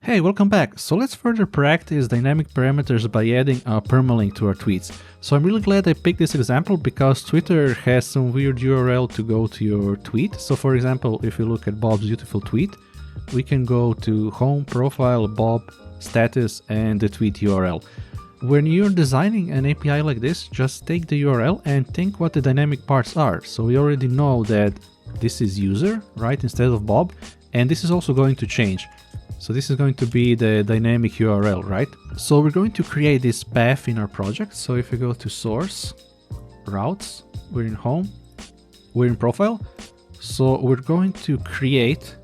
Hey, welcome back. So let's further practice dynamic parameters by adding a permalink to our tweets. So I'm really glad I picked this example because Twitter has some weird URL to go to your tweet. So for example, if you look at Bob's beautiful tweet, we can go to home, profile, Bob, status, and the tweet URL. When you're designing an API like this, just take the URL and think what the dynamic parts are. So we already know that this is user, right, instead of Bob, and this is also going to change. So this is going to be the dynamic URL, right? So we're going to create this path in our project. So if you go to source, routes, we're in home, we're in profile. So we're going to create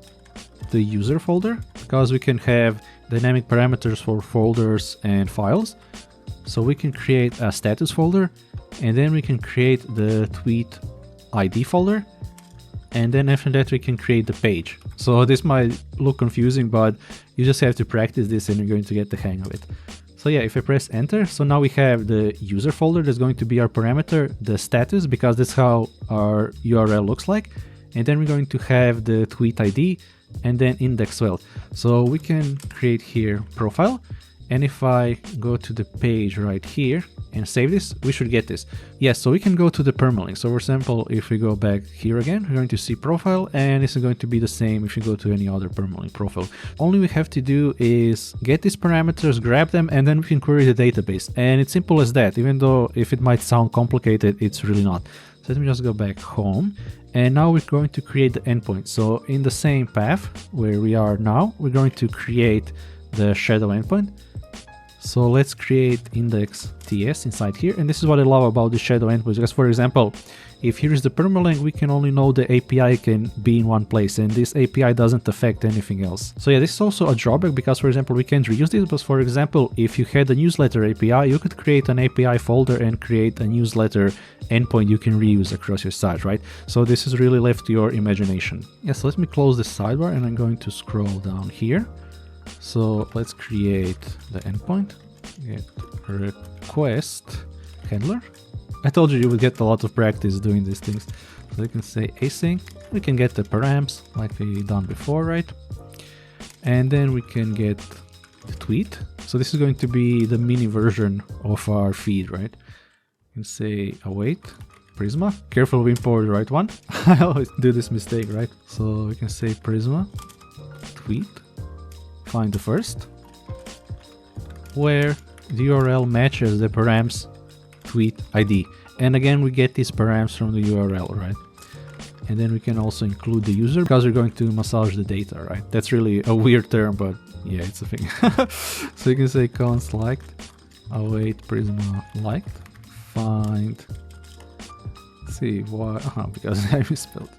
the user folder because we can have dynamic parameters for folders and files. So we can create a status folder, and then we can create the tweet ID folder. And then after that we can create the page. So this might look confusing, but you just have to practice this and you're going to get the hang of it. So yeah, if I press enter, so now we have the user folder that's going to be our parameter, the status, because that's how our URL looks like. And then we're going to have the tweet ID and then index well. So we can create here profile. And if I go to the page right here and save this, we should get this. Yes, so we can go to the permalink. So for example, if we go back here again, we're going to see profile, and this is going to be the same if you go to any other permalink profile. Only we have to do is get these parameters, grab them, and then we can query the database. And it's simple as that, even though if it might sound complicated, it's really not. So let me just go back home. And now we're going to create the endpoint. So in the same path where we are now, we're going to create the shadow endpoint. So let's create index TS inside here. And this is what I love about the shadow endpoints, because for example, if here is the permalink, we can only know the API can be in one place, and this API doesn't affect anything else. So yeah, this is also a drawback because for example, we can't reuse this, but for example, if you had a newsletter API, you could create an API folder and create a newsletter endpoint you can reuse across your site, right? So this is really left to your imagination. Yeah, so let me close the sidebar and I'm going to scroll down here. So let's create the endpoint, get request handler. I told you would get a lot of practice doing these things. So you can say async, we can get the params like we done before, right? And then we can get the tweet. So this is going to be the mini version of our feed, right? You can say await Prisma. Careful we import the right one. I always do this mistake, right? So we can say Prisma tweet. Find the first, where the URL matches the params tweet ID. And again, we get these params from the URL, right? And then we can also include the user because we're going to massage the data, right? That's really a weird term, but yeah, it's a thing. So you can say const liked, await Prisma liked, find, see why, because I misspelled,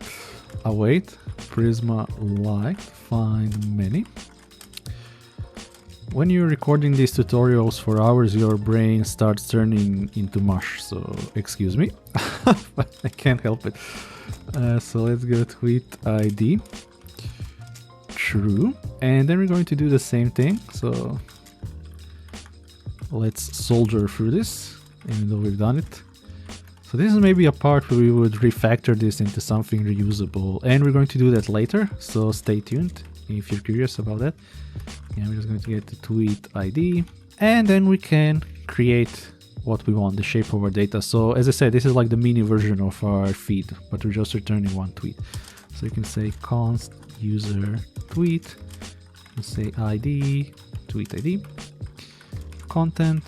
await Prisma liked, find many. When you're recording these tutorials for hours, your brain starts turning into mush, so excuse me, but I can't help it. So let's go tweet ID, true, and then we're going to do the same thing. So let's soldier through this, even though we've done it. So this is maybe a part where we would refactor this into something reusable, and we're going to do that later, so stay tuned if you're curious about that. Yeah, we're just going to get the tweet ID, and then we can create what we want, the shape of our data. So as I said, this is like the mini version of our feed, but we're just returning one tweet. So you can say const user tweet, you say ID, tweet ID, content,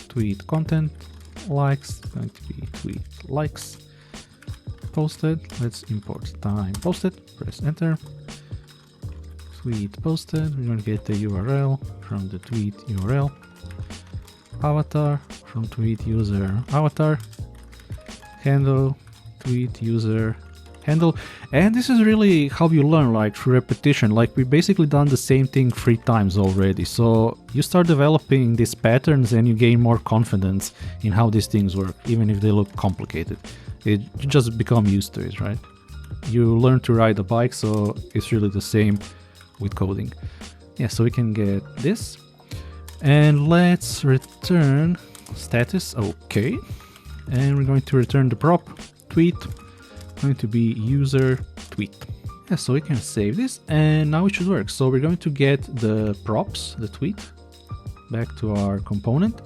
tweet content, likes, going to be tweet likes, posted, let's import time posted, press enter. Tweet posted, we're going to get the URL from the tweet URL, avatar from tweet user avatar, handle, tweet user handle. And this is really how you learn, like through repetition. Like we basically done the same thing 3 times already. So you start developing these patterns and you gain more confidence in how these things work, even if they look complicated. You just become used to it, right? You learn to ride a bike, so it's really the same with coding. Yeah, so we can get this, and let's return status, okay, and we're going to return the prop tweet, going to be user tweet. Yeah, so we can save this and now it should work. So we're going to get the props, the tweet, back to our component.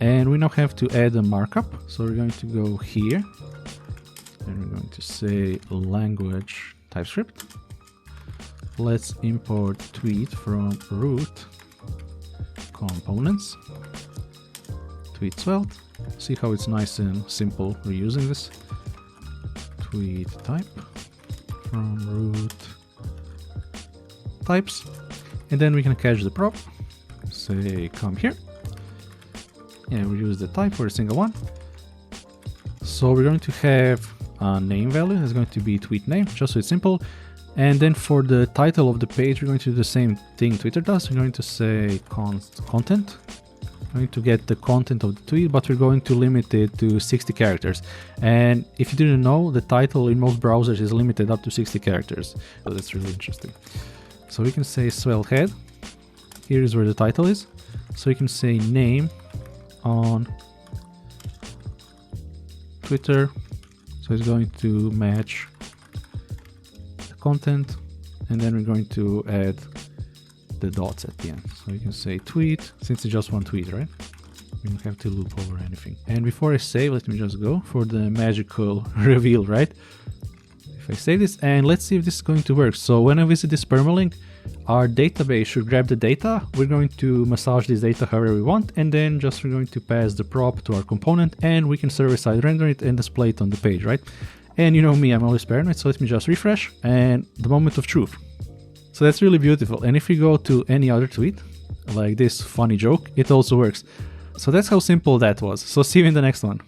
And we now have to add a markup. So we're going to go here and we're going to say language TypeScript. Let's import tweet from root components, tweet svelte. See how it's nice and simple reusing this. Tweet type from root types. And then we can catch the prop, say come here. And we use the type for a single one. So we're going to have a name value. It's going to be tweet name, just so it's simple. And then for the title of the page, we're going to do the same thing Twitter does. We're going to say content. We're going to get the content of the tweet, but we're going to limit it to 60 characters. And if you didn't know, the title in most browsers is limited up to 60 characters. So that's really interesting. So we can say SvelteKit. Here is where the title is. So we can say name on Twitter. So it's going to match the content, and then we're going to add the dots at the end. So you can say tweet, since it's just one tweet, right? We don't have to loop over anything. And before I save, let me just go for the magical reveal, right? If I save this, and let's see if this is going to work. So when I visit this permalink, our database should grab the data. We're going to massage this data however we want, and then just we're going to pass the prop to our component, and we can server-side render it and display it on the page, right? And you know me, I'm always paranoid, so let me just refresh, and the moment of truth. So that's really beautiful. And if you go to any other tweet, like this funny joke, it also works. So that's how simple that was. So see you in the next one.